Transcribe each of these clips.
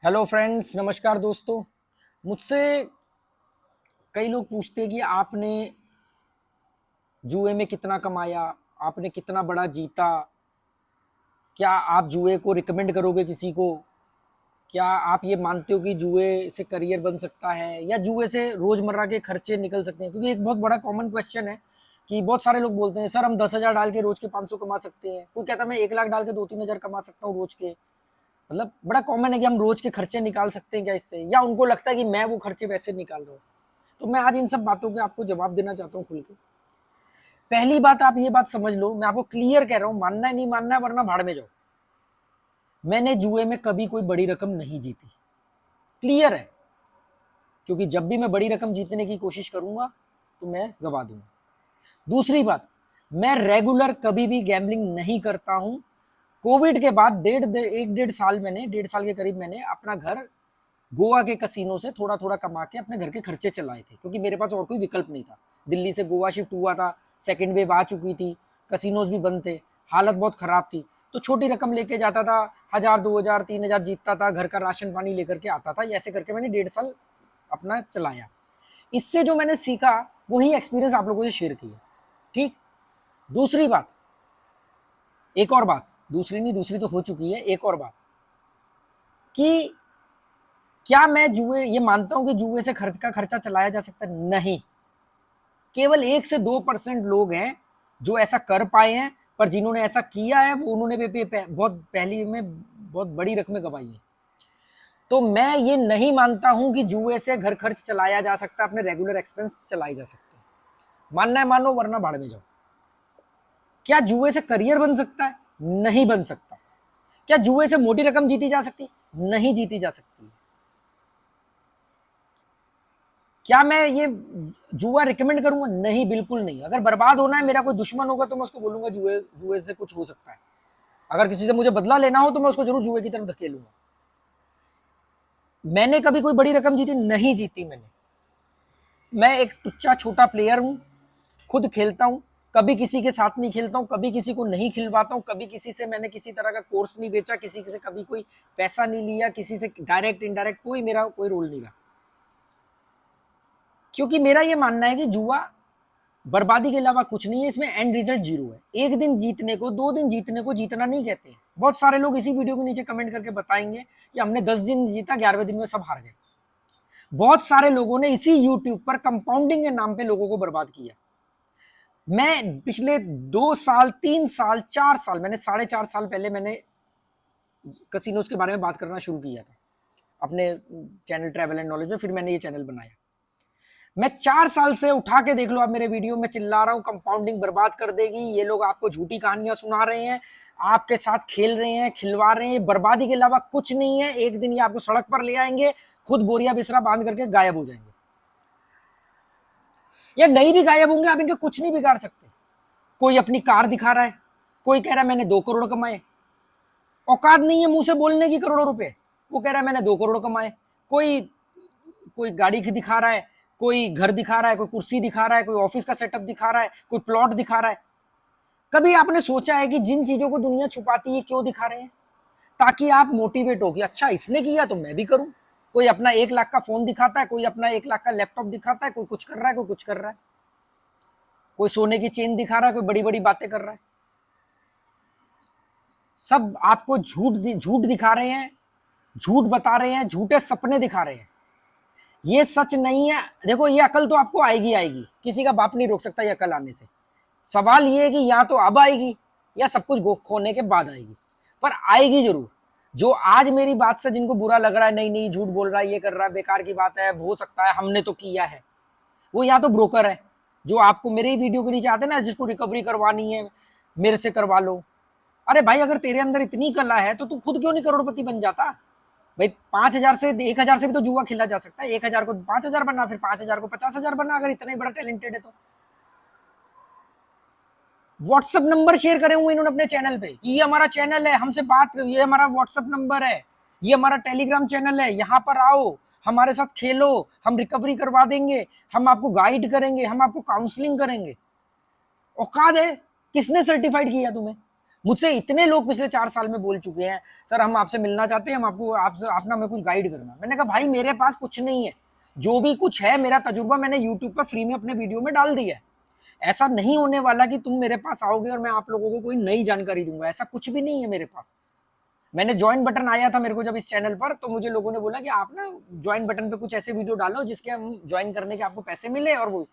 Hello friends, नमस्कार दोस्तों। मुझसे कई लोग पूछते हैं कि आपने जुए में कितना कमाया, आपने कितना बड़ा जीता, क्या आप जुए को रिकमेंड करोगे किसी को, क्या आप ये मानते हो कि जुए से करियर बन सकता है या जुए से रोजमर्रा के खर्चे निकल सकते हैं। क्योंकि एक बहुत बड़ा कॉमन क्वेश्चन है कि बहुत सारे लोग बोलते हैं सर हम 10,000 डाल के रोज के 500 कमा सकते हैं, कोई कहता है मैं 1 लाख डाल के 2-3 हज़ार कमा सकता हूँ रोज के। मतलब बड़ा कॉमन है कि हम रोज के खर्चे निकाल सकते हैं क्या इससे, या उनको लगता है कि मैं वो खर्चे वैसे निकाल रहा हूँ। तो मैं आज इन सब बातों के आपको जवाब देना चाहता हूँ खुल के। पहली बात, आप ये बात समझ लो, मैं आपको क्लियर कह रहा हूँ, मानना है नहीं मानना है वरना भाड़ में जाओ। मैंने जुए में कभी कोई बड़ी रकम नहीं जीती, क्लियर है। क्योंकि जब भी मैं बड़ी रकम जीतने की कोशिश करूंगा तो मैं गवा दूंगा। दूसरी बात, मैं रेगुलर कभी भी गैम्बलिंग नहीं करता हूं। कोविड के बाद 1.5 साल के करीब मैंने अपना घर गोवा के कसिनो से थोड़ा थोड़ा कमा के अपने घर के खर्चे चलाए थे, क्योंकि मेरे पास और कोई विकल्प नहीं था। दिल्ली से गोवा शिफ्ट हुआ था, सेकेंड वेव आ चुकी थी, कसिनोज भी बंद थे, हालत बहुत खराब थी। तो छोटी रकम लेके जाता था, 1,000, 2,000, 3,000 जीतता था, घर का राशन पानी लेकर के आता था। ऐसे करके मैंने 1.5 साल अपना चलाया। इससे जो मैंने सीखा वही एक्सपीरियंस आप लोगों से शेयर किया। ठीक। दूसरी बात, एक और बात, दूसरी नहीं, दूसरी तो हो चुकी है, एक और बात कि क्या मैं जुए ये मानता हूं कि जुए से खर्चा चलाया जा सकता है? नहीं। केवल 1 से 2% लोग हैं जो ऐसा कर पाए हैं, पर जिन्होंने ऐसा किया है वो उन्होंने बहुत पहली में बहुत बड़ी रकमें गवाई है। तो मैं ये नहीं मानता हूं कि जुए से घर खर्च चलाया जा सकता है, अपने रेगुलर एक्सपेंस चलाए जा सकते हैं। मानना है मानो वरना भाड़ में जाओ। क्या जुए से करियर बन सकता है? नहीं बन सकता। क्या जुए से मोटी रकम जीती जा सकती? नहीं जीती जा सकती। क्या मैं ये जुआ रिकमेंड करूंगा? नहीं, बिल्कुल नहीं। अगर बर्बाद होना है, मेरा कोई दुश्मन होगा तो मैं उसको बोलूंगा जुए से कुछ हो सकता है। अगर किसी से मुझे बदला लेना हो तो मैं उसको जरूर जुए की तरफ धकेलूंगा। मैंने कभी कोई बड़ी रकम जीती? नहीं जीती मैंने। मैं एक टुच्चा छोटा प्लेयर हूं, खुद खेलता हूं, कभी किसी के साथ नहीं खेलता हूं, कभी किसी को नहीं खिलवाता हूं, कभी किसी से मैंने किसी तरह का कोर्स नहीं बेचा, किसी से कभी कोई पैसा नहीं लिया, किसी से डायरेक्ट इनडायरेक्ट कोई मेरा कोई रोल नहीं रहा। क्योंकि मेरा ये मानना है कि जुआ बर्बादी के अलावा कुछ नहीं है, इसमें एंड रिजल्ट जीरो है। एक दिन जीतने को, 2 दिन जीतने को जीतना नहीं कहते हैं। बहुत सारे लोग इसी वीडियो के नीचे कमेंट करके बताएंगे कि हमने 10 दिन जीता, 11वें दिन में सब हार गए। बहुत सारे लोगों ने इसी यूट्यूब पर कंपाउंडिंग के नाम पे लोगों को बर्बाद किया। मैं पिछले 2 साल, 3 साल, 4 साल, मैंने 4.5 साल पहले मैंने कसिनोज के बारे में बात करना शुरू किया था अपने चैनल ट्रैवल एंड नॉलेज में, फिर मैंने ये चैनल बनाया। मैं 4 साल से उठा के देख लो आप मेरे वीडियो में चिल्ला रहा हूं कंपाउंडिंग बर्बाद कर देगी, ये लोग आपको झूठी कहानियां सुना रहे हैं, आपके साथ खेल रहे हैं, खिलवा रहे हैं, बर्बादी के अलावा कुछ नहीं है। एक दिन ये आपको सड़क पर ले आएंगे, खुद बोरिया बिस्तरा बांध करके गायब हो जाएंगे, या नहीं भी गायब होंगे, आप इनका कुछ नहीं बिगाड़ सकते। कोई अपनी कार दिखा रहा है, कोई कह रहा है मैंने 2 करोड़ कमाए, औकात नहीं है मुंह से बोलने की करोड़ों रुपए, वो कह रहा है मैंने 2 करोड़ कमाए। कोई कोई गाड़ी दिखा रहा है, कोई घर दिखा रहा है, कोई कुर्सी दिखा रहा है, कोई ऑफिस का सेटअप दिखा रहा है, कोई प्लॉट दिखा रहा है। कभी आपने सोचा है कि जिन चीजों को दुनिया छुपाती है क्यों दिखा रहे हैं? ताकि आप मोटिवेट हो कि अच्छा इसने किया तो मैं भी करूं। कोई अपना 1 लाख का फोन दिखाता है, कोई अपना 1 लाख का लैपटॉप दिखाता है, कोई कुछ कर रहा है, कोई कुछ कर रहा है, कोई सोने की चेन दिखा रहा है, कोई बड़ी बड़ी बातें कर रहा है। सब आपको झूठ दिखा रहे हैं, झूठ बता रहे हैं, झूठे सपने दिखा रहे हैं। ये सच नहीं है। देखो, ये अकल तो आपको आएगी आएगी, किसी का बाप नहीं रोक सकता ये अकल आने से। सवाल ये है कि या तो अब आएगी या सब कुछ खोने के बाद आएगी, पर आएगी जरूर। जो आज मेरी बात से जिनको बुरा लग रहा है, नहीं नहीं झूठ बोल रहा है, ये कर रहा है, बेकार की बात है, हो सकता है हमने तो किया है, वो या तो ब्रोकर है जो आपको मेरे ही वीडियो के नीचे आते ना, जिसको रिकवरी करवानी है मेरे से करवा लो। अरे भाई, अगर तेरे अंदर इतनी कला है तो तू खुद क्यों नहीं करोड़पति बन जाता? भाई 5,000 से 1,000 से भी तो जुआ खेला जा सकता है। 1,000 को 5,000 बनना, फिर 5,000 को 50,000 बनना, अगर इतना ही बड़ा टैलेंटेड है तो। व्हाट्सएप नंबर शेयर करे हुए इन्होंने अपने चैनल पे, ये हमारा चैनल है, हमसे बात, ये हमारा व्हाट्सएप नंबर है, ये हमारा टेलीग्राम चैनल है, यहाँ पर आओ, हमारे साथ खेलो, हम रिकवरी करवा देंगे, हम आपको गाइड करेंगे, हम आपको काउंसलिंग करेंगे। औकात है? किसने सर्टिफाइड किया तुम्हें? मुझसे इतने लोग पिछले 4 साल में बोल चुके हैं, सर हम आपसे मिलना चाहते हैं, हम आपको आपसे आपना हमें कुछ गाइड करना। मैंने कहा भाई मेरे पास कुछ नहीं है, जो भी कुछ है मेरा तजुर्बा मैंने यूट्यूब पर फ्री में अपने वीडियो में डाल दिया है। ऐसा नहीं होने वाला कि तुम मेरे पास आओगे और मैं आप लोगों को कोई नई जानकारी दूंगा, ऐसा कुछ भी नहीं है मेरे पास। मैंने ज्वाइन बटन आया था मेरे को जब इस चैनल पर, तो मुझे लोगों ने बोला कि आप ना ज्वाइन बटन पे कुछ ऐसे वीडियो डालो जिसके हम ज्वाइन करने के आपको पैसे मिले, और वो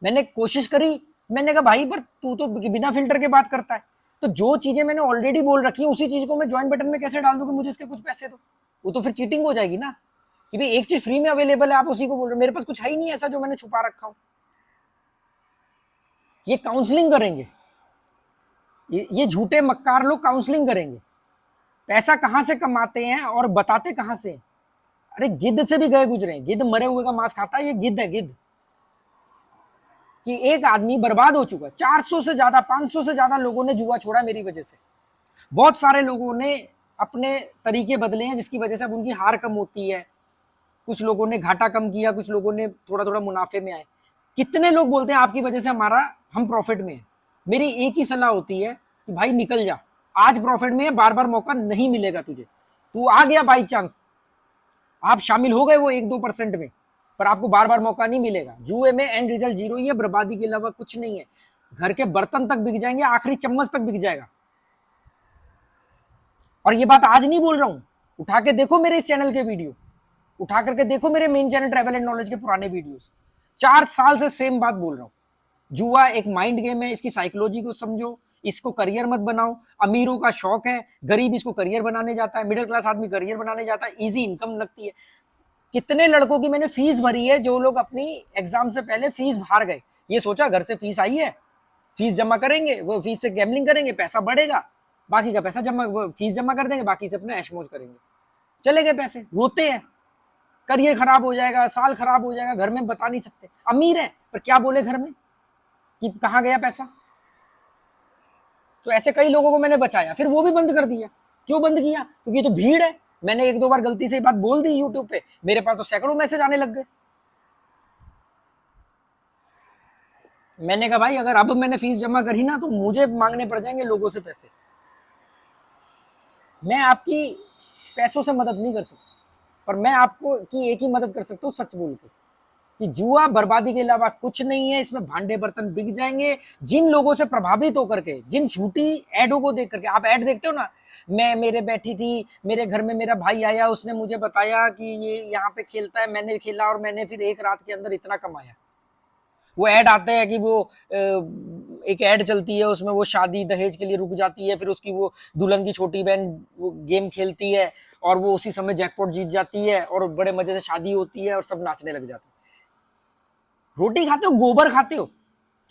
मैंने कोशिश करी। मैंने कहा भाई पर तू तो बिना फिल्टर के बात करता है, तो जो चीजें मैंने ऑलरेडी बोल रखी है उसी चीज को मैं ज्वाइन बटन में कैसे डाल दूं कि मुझे इसके कुछ पैसे दो? वो तो फिर चीटिंग हो जाएगी ना, कि भाई एक चीज फ्री में अवेलेबल है आप उसी को बोल रहे हो, मेरे पास कुछ है ही नहीं ऐसा जो मैंने छुपा रखा हो। ये काउंसलिंग करेंगे, ये झूठे मक्कार लोग काउंसलिंग करेंगे। पैसा कहां से कमाते हैं और बताते कहां से? अरे गिद्ध से भी गए गुजरे, गिद्ध मरे हुए का मांस खाता है, ये गिद्ध है गिद्ध। कि एक आदमी बर्बाद हो चुका है, 400 से ज्यादा 500 से ज्यादा लोगों ने जुआ छोड़ा मेरी वजह से। बहुत सारे लोगों ने अपने तरीके बदले हैं जिसकी वजह से अब उनकी हार कम होती है, कुछ लोगों ने घाटा कम किया, कुछ लोगों ने थोड़ा थोड़ा मुनाफे में आए। कितने लोग बोलते हैं आपकी वजह से हम प्रॉफिट में हैं। मेरी एक ही सलाह होती है कि भाई निकल जा, आज प्रॉफिट में है, बार बार मौका नहीं मिलेगा तुझे। तू आ गया बाई चांस, आप शामिल हो गए वो 1-2% में, पर आपको बार बार मौका नहीं मिलेगा। जुए में एंड रिजल्ट जीरो ही है, बर्बादी के अलावा कुछ नहीं है। घर के बर्तन तक बिक जाएंगे, आखिरी चम्मच तक बिक जाएगा। और ये बात आज नहीं बोल रहा हूं, उठा के देखो मेरे इस चैनल के वीडियो, उठा करके देखो मेरे main channel travel and knowledge के पुराने वीडियोस। 4 साल से सेम बात बोल रहा हूं। जुआ एक माइंड गेम है, इसकी साइकोलॉजी को समझो, इसको करियर मत बनाओ। अमीरों का शौक है, गरीब इसको करियर बनाने जाता है, मिडिल क्लास आदमी करियर बनाने जाता है, इजी इनकम लगती है। कितने लड़कों की मैंने फीस भरी है जो लोग अपनी एग्जाम से पहले फीस हार गए, ये सोचा घर से फीस आई है, फीस जमा करेंगे, वो फीस से गैम्बलिंग करेंगे, पैसा बढ़ेगा, बाकी का पैसा फीस जमा कर देंगे, बाकी से अपने ऐश मौज करेंगे। चले गए पैसे, रोते हैं, करियर खराब हो जाएगा, साल खराब हो जाएगा, घर में बता नहीं सकते। अमीर है पर क्या बोले घर में कि कहां गया पैसा? तो ऐसे कई लोगों को मैंने बचाया, फिर वो भी बंद कर दिया। क्यों बंद किया? क्योंकि तो भीड़ है। मैंने 1-2 बार गलती से बात बोल दी यूट्यूब पे, मेरे पास तो सैकड़ों मैसेज आने लग गए। मैंने कहा भाई अगर अब मैंने फीस जमा करी ना तो मुझे मांगने पड़ जाएंगे लोगों से पैसे। मैं आपकी पैसों से मदद नहीं कर सकता, पर मैं आपको की एक ही मदद कर सकता हूँ, सच बोल के, कि जुआ बर्बादी के अलावा कुछ नहीं है, इसमें भांडे बर्तन बिक जाएंगे। जिन लोगों से प्रभावित होकर के, जिन झूठी एडों को देख करके, आप एड देखते हो ना, मैं मेरे बैठी थी, मेरे घर में मेरा भाई आया, उसने मुझे बताया कि ये यहाँ पे खेलता है, मैंने खेला और मैंने फिर एक रात के अंदर इतना कमाया। वो ऐड आते हैं कि वो एक ऐड चलती है, उसमें वो शादी दहेज के लिए रुक जाती है, फिर उसकी वो दुल्हन की छोटी बहन वो गेम खेलती है और वो उसी समय जैकपॉट जीत जाती है और बड़े मजे से शादी होती है और सब नाचने लग जाते हैं। रोटी खाते हो, गोबर खाते हो,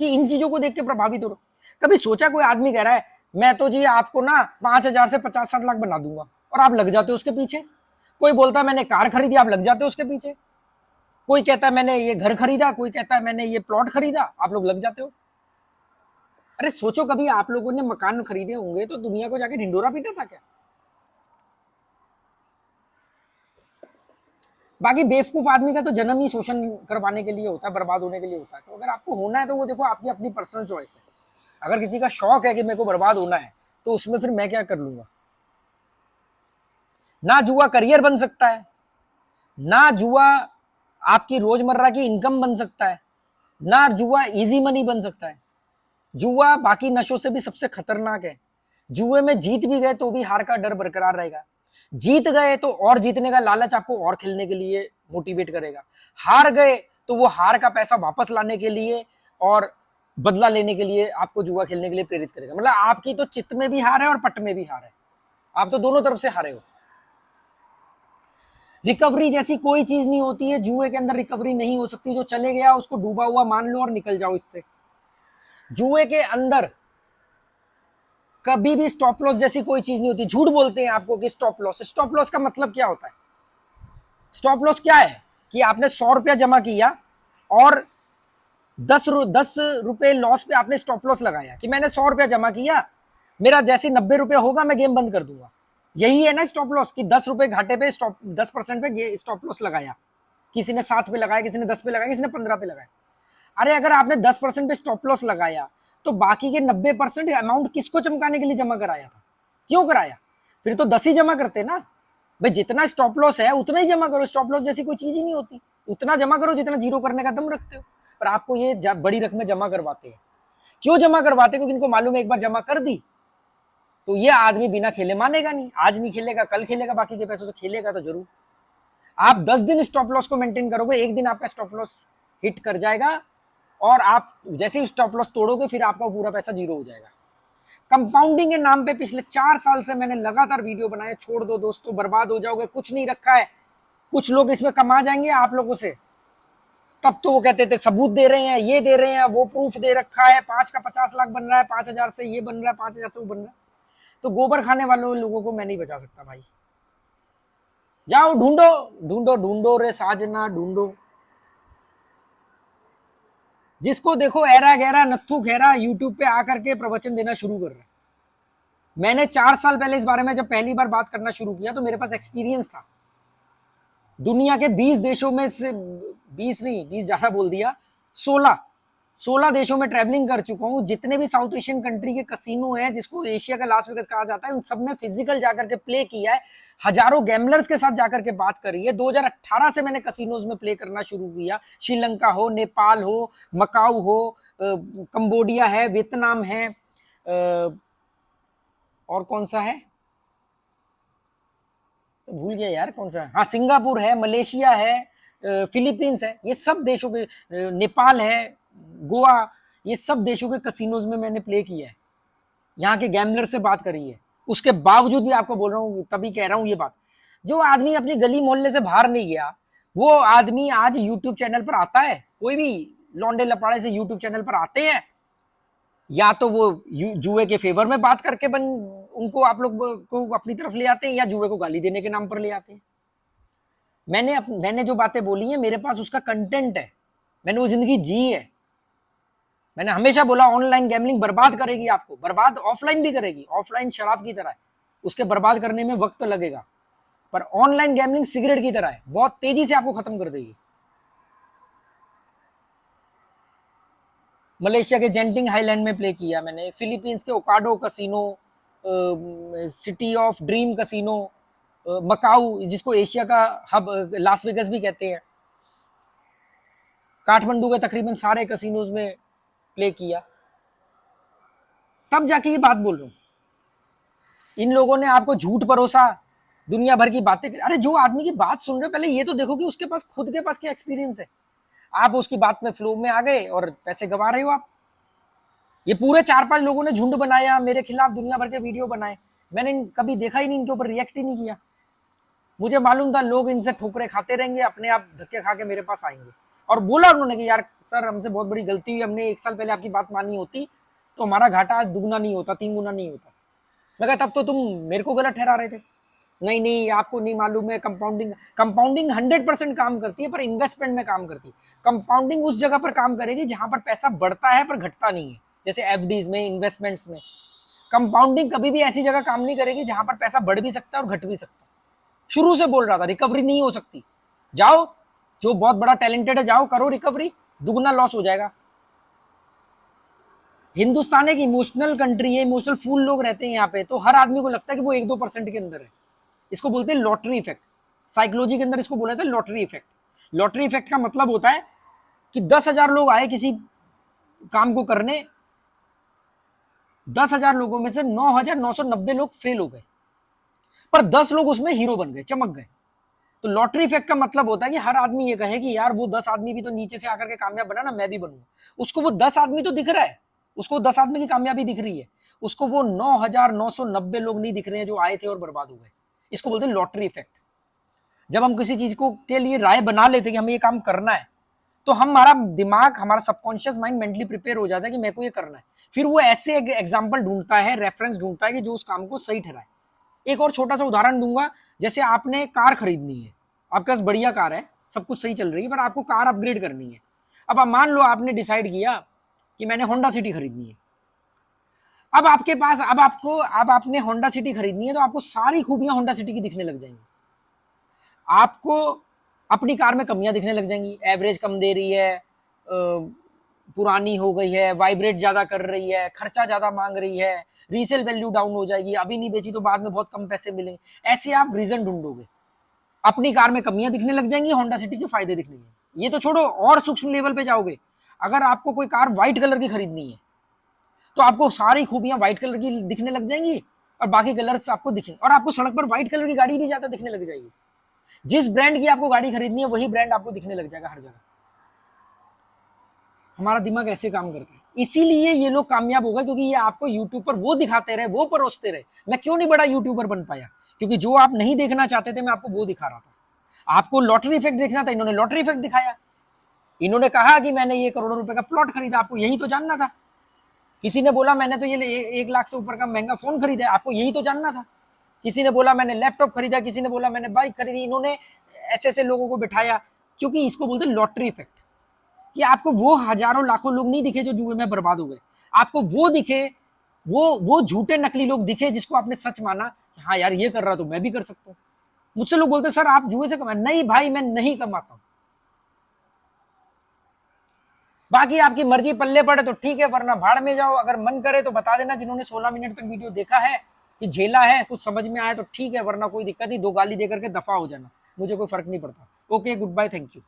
कि इन चीजों को देख के प्रभावित हो रहे हो? कभी सोचा कोई आदमी कह रहा है मैं तो जी आपको ना 5,000 से 50-60 लाख बना दूंगा, और आप लग जाते हो उसके पीछे? कोई बोलता है मैंने कार खरीदी, आप लग जाते हो उसके पीछे? कोई कहता है मैंने ये घर खरीदा, कोई कहता है मैंने ये प्लॉट खरीदा, आप लोग लग जाते हो। अरे सोचो कभी आप लोगों ने मकान खरीदे होंगे तो दुनिया को जाके ढिंडोरा पीटा था क्या? बाकी बेवकूफ आदमी का तो जन्म ही शोषण करवाने के लिए होता है, बर्बाद होने के लिए होता है। तो अगर आपको होना है तो वो देखो आपकी अपनी पर्सनल चॉइस है। अगर किसी का शौक है कि मेरे को बर्बाद होना है तो उसमें फिर मैं क्या कर लूंगा? ना जुआ करियर बन सकता है, ना जुआ आपकी रोजमर्रा की इनकम बन सकता है, ना जुआ इजी मनी बन सकता है। जुआ बाकी नशों से भी सबसे खतरनाक है। जुए में जीत भी गए तो भी हार का डर बरकरार रहेगा, जीत गए तो और जीतने का लालच आपको और खेलने के लिए मोटिवेट करेगा, हार गए तो वो हार का पैसा वापस लाने के लिए और बदला लेने के लिए आपको जुआ खेलने के लिए प्रेरित करेगा। मतलब आपकी तो चित्त में भी हार है और पट में भी हार है, आप तो दोनों तरफ से हारे हो। रिकवरी जैसी कोई चीज नहीं होती है जुए के अंदर, रिकवरी नहीं हो सकती। जो चले गया उसको डूबा हुआ मान लो और निकल जाओ इससे। जुए के अंदर कभी भी स्टॉप लॉस जैसी कोई चीज नहीं होती। झूठ बोलते हैं आपको कि स्टॉप लॉस, स्टॉप लॉस का मतलब क्या होता है? स्टॉप लॉस क्या है कि आपने 100 रुपया जमा किया और 10 रुपए लॉस पे आपने स्टॉप लॉस लगाया कि मैंने 100 रुपया जमा किया, मेरा जैसे 90 रुपया होगा मैं गेम बंद कर दूंगा। यही है ना स्टॉप लॉस, कि 10 रुपए घाटे पे 10% पे स्टॉप लॉस लगाया। किसी ने 7 पे लगाया, किसी ने 10 पे लगाया, किसी ने 15 पे लगाया। अरे अगर आपने 10% पे स्टॉप लॉस लगाया तो बाकी के 90% अमाउंट किसको चमकाने के लिए जमा कराया था? क्यों कराया? फिर तो 10 ही जमा करते ना भाई। जितना स्टॉप लॉस है उतना ही जमा करो। स्टॉप लॉस जैसी कोई चीज ही नहीं होती। उतना जमा करो जितना जीरो करने का दम रखते हो। पर आपको ये बड़ी रकमें जमा करवाते हैं। क्यों जमा करवाते? क्योंकि इनको मालूम है एक बार जमा कर दी तो ये आदमी बिना खेले मानेगा नहीं। आज नहीं खेलेगा, कल खेलेगा, बाकी के पैसों से खेलेगा तो जरूर। आप 10 दिन स्टॉप लॉस को मेंटेन करोगे, एक दिन आपका स्टॉप लॉस हिट कर जाएगा और आप जैसे ही स्टॉप लॉस तोड़ोगे फिर आपका पूरा पैसा जीरो हो जाएगा। कंपाउंडिंग के नाम पे पिछले 4 साल से मैंने लगातार वीडियो बनाए। छोड़ दो दोस्तों, बर्बाद हो जाओगे, कुछ नहीं रखा है। कुछ लोग इसमें कमा जाएंगे आप लोगों से। तब तो वो कहते थे सबूत दे रहे हैं, ये दे रहे हैं, वो प्रूफ दे रखा है, 5 का 50 लाख बन रहा है, 5,000 से ये बन रहा है, 5,000 से वो बन रहा है। तो गोबर खाने वालों लोगों को मैं नहीं बचा सकता भाई। जाओ ढूंढो ढूंढो ढूंढो रे साजना ढूंढो। जिसको देखो ऐरा गहरा नत्थू खेरा यूट्यूब पे आकर के प्रवचन देना शुरू कर रहा है। मैंने 4 साल पहले इस बारे में जब पहली बार बात करना शुरू किया तो मेरे पास एक्सपीरियंस था। दुनिया के 20 देशों में से 20 नहीं, 20 ज्यादा बोल दिया, 16 देशों में ट्रैवलिंग कर चुका हूं। जितने भी साउथ एशियन कंट्री के कसिनो हैं, जिसको एशिया का लास वेगास कहा जाता है, उन सब में फिजिकल जाकर के प्ले किया है। हजारों गैमलर्स के साथ जाकर के बात करी है। 2018 से मैंने कसिनोज में प्ले करना शुरू किया। श्रीलंका हो, नेपाल हो, मकाऊ हो, कंबोडिया है, वियतनाम है, और कौन सा है तो भूल गया यार कौन सा। हाँ, सिंगापुर है, मलेशिया है, फिलीपींस है। ये सब देशों के, नेपाल है, गोवा, ये सब देशों के कसिनोज में मैंने प्ले किया है। यहाँ के गैमलर से बात करी है। उसके बावजूद भी आपको बोल रहा हूँ, तभी कह रहा हूँ ये बात। जो आदमी अपनी गली मोहल्ले से बाहर नहीं गया, वो आदमी आज यूट्यूब चैनल पर आता है। कोई भी लौंडे लपाड़े से यूट्यूब चैनल पर आते हैं, या तो वो जुए के फेवर में बात करके उनको आप लोग को अपनी तरफ ले आते हैं, या जुए को गाली देने के नाम पर ले आते हैं। मैंने जो बातें बोली हैं, मेरे पास उसका कंटेंट है। मैंने वो जिंदगी जी है। मैंने हमेशा बोला ऑनलाइन गैमलिंग बर्बाद करेगी आपको। बर्बाद ऑफलाइन भी करेगी। ऑफलाइन शराब की तरह है, उसके बर्बाद करने में वक्त लगेगा। पर ऑनलाइन गैमलिंग सिगरेट की तरह है, बहुत तेजी से आपको खत्म कर देगी। मलेशिया के जेंटिंग हाईलैंड में प्ले किया मैंने। फिलीपींस के Okada casino, city of dream casino, Macau जिसको एशिया का हब लास वेगस भी कहते हैं, काठमांडू के तकरीबन सारे कसिनोज में प्ले किया। तब जाके ये बात बोल रहा हूं। इन लोगों ने आपको झूठ परोसा, दुनिया भर की बातें। अरे जो आदमी की बात सुन रहे हो, पहले ये तो देखो कि उसके पास खुद के पास क्या एक्सपीरियंस है। आप उसकी बात में फ्लो में आ गए और पैसे गंवा रहे हो आप। ये पूरे 4-5 लोगों ने झुंड बनाया मेरे खिलाफ, दुनिया भर के वीडियो बनाए। मैंने कभी देखा ही नहीं, इनके ऊपर रिएक्ट ही नहीं किया। मुझे मालूम था लोग इनसे ठोकरे खाते रहेंगे, अपने आप धक्के खा के मेरे पास आएंगे। और बोला उन्होंने कि यार सर, हमसे बहुत बड़ी गलती हुई, हमने 1 साल पहले आपकी बात मानी होती तो हमारा घाटा आज दुगना नहीं होता, 3 गुना नहीं होता। मैं कहा तब तो तुम मेरे को गलत ठहरा रहे थे। नहीं नहीं, आपको नहीं मालूम है, कंपाउंडिंग 100% काम करती है, पर इन्वेस्टमेंट में काम करती है। कंपाउंडिंग उस जगह पर काम करेगी जहां पर पैसा बढ़ता है पर घटता नहीं है, जैसे एफडीज में, इन्वेस्टमेंट्स में। कंपाउंडिंग कभी भी ऐसी जगह काम नहीं करेगी जहां पर पैसा बढ़ भी सकता है और घट भी सकता है। शुरू से बोल रहा था रिकवरी नहीं हो सकती। जाओ, जो बहुत बड़ा टैलेंटेड है, जाओ करो रिकवरी, दुगना लॉस हो जाएगा। हिंदुस्तान एक इमोशनल कंट्री है, इमोशनल फूल लोग रहते हैं यहाँ पे, तो हर आदमी को लगता है कि वो 1-2% के अंदर है। इसको बोलते हैं लॉटरी इफेक्ट। साइकोलॉजी के अंदर इसको बोला जाता है लॉटरी इफेक्ट। लॉटरी इफेक्ट का मतलब होता है कि 10,000 लोग आए किसी काम को करने, 10,000 लोगों में से 9,990 लोग फेल हो गए, पर 10 लोग उसमें हीरो बन गए, चमक गए। तो लॉटरी इफेक्ट का मतलब होता है कि हर आदमी ये कहे कि यार वो 10 आदमी भी तो नीचे से आकर के कामयाब बना ना, मैं भी बनूंगा। उसको वो 10 आदमी तो दिख रहा है, उसको 10 आदमी की कामयाबी दिख रही है, उसको वो 9,990 लोग नहीं दिख रहे हैं जो आए थे और बर्बाद हो गए। इसको बोलते हैं लॉटरी इफेक्ट। जब हम किसी चीज को के लिए राय बना लेते कि हमें ये काम करना है, तो हमारा दिमाग, हमारा सबकॉन्शियस माइंड मेंटली प्रिपेयर हो जाता है कि मेरे को ये करना है। फिर वो ऐसे एग्जाम्पल ढूंढता है, रेफरेंस ढूंढता है कि जो उस काम को सही ठहराए। एक और छोटा सा उदाहरण दूंगा। जैसे आपने कार खरीदनी है, आपके पास बढ़िया कार है, सब कुछ सही चल रही है, पर आपको कार अपग्रेड करनी है। अब आप मान लो आपने डिसाइड किया कि मैंने होंडा सिटी खरीदनी है। अब आपके पास, अब आपने होंडा सिटी खरीदनी है तो आपको सारी खूबियां होंडा सिटी की दिखने लग जाएंगी। आपको अपनी कार में कमियां दिखने लग जाएंगी, एवरेज कम दे रही है, पुरानी हो गई है, वाइब्रेट ज्यादा कर रही है, खर्चा ज्यादा मांग रही है, रीसेल वैल्यू डाउन हो जाएगी, अभी नहीं बेची तो बाद में बहुत कम पैसे मिलेंगे, ऐसे आप रीजन ढूंढोगे। अपनी कार में कमियां दिखने लग जाएंगी, होंडा सिटी के फायदे दिखने लगेंगे। ये तो छोड़ो, और सूक्ष्म लेवल पे जाओगे। अगर आपको कोई कार व्हाइट कलर की खरीदनी है तो आपको सारी खूबियां व्हाइट कलर की दिखने लग जाएंगी और बाकी कलर्स आपको दिखेंगे, और आपको सड़क पर व्हाइट कलर की गाड़ी भी ज्यादा दिखने लग जाएगी। जिस ब्रांड की आपको गाड़ी खरीदनी है वही ब्रांड आपको दिखने लग जाएगा हर जगह। हमारा दिमाग ऐसे काम करता है, इसीलिए ये लोग कामयाब हो गए, क्योंकि ये आपको यूट्यूब पर वो दिखाते रहे, वो परोसते रहे। मैं क्यों नहीं बड़ा यूट्यूबर बन पाया? क्योंकि जो आप नहीं देखना चाहते थे मैं आपको वो दिखा रहा था। आपको लॉटरी इफेक्ट देखना था, इन्होंने लॉटरी इफेक्ट दिखाया। इन्होंने कहा कि मैंने ये करोड़ों रुपए का प्लॉट खरीदा, आपको यही तो जानना था। किसी ने बोला मैंने तो ये 1 लाख से ऊपर का महंगा फोन खरीदा, आपको यही तो जानना था। किसी ने बोला मैंने लैपटॉप खरीदा, किसी ने बोला मैंने बाइक खरीदी। इन्होंने ऐसे ऐसे लोगों को बिठाया, क्योंकि इसको बोलते लॉटरी इफेक्ट, कि आपको वो हजारों लाखों लोग नहीं दिखे जो जुए में बर्बाद हो गए, आपको वो दिखे, वो झूठे नकली लोग दिखे जिसको आपने सच माना कि हाँ यार ये कर रहा तो मैं भी कर सकता हूँ। मुझसे लोग बोलते सर आप जुए से कमाए, नहीं भाई मैं नहीं कमाता हूं। बाकी आपकी मर्जी, पल्ले पड़े तो ठीक है, वरना भाड़ में जाओ। अगर मन करे तो बता देना, जिन्होंने 16 मिनट तक वीडियो देखा है कि झेला है, कुछ समझ में आया तो ठीक है, वरना कोई दिक्कत नहीं, 2 गाली देकर के दफा हो जाना, मुझे कोई फर्क नहीं पड़ता। Okay, good bye, thank you.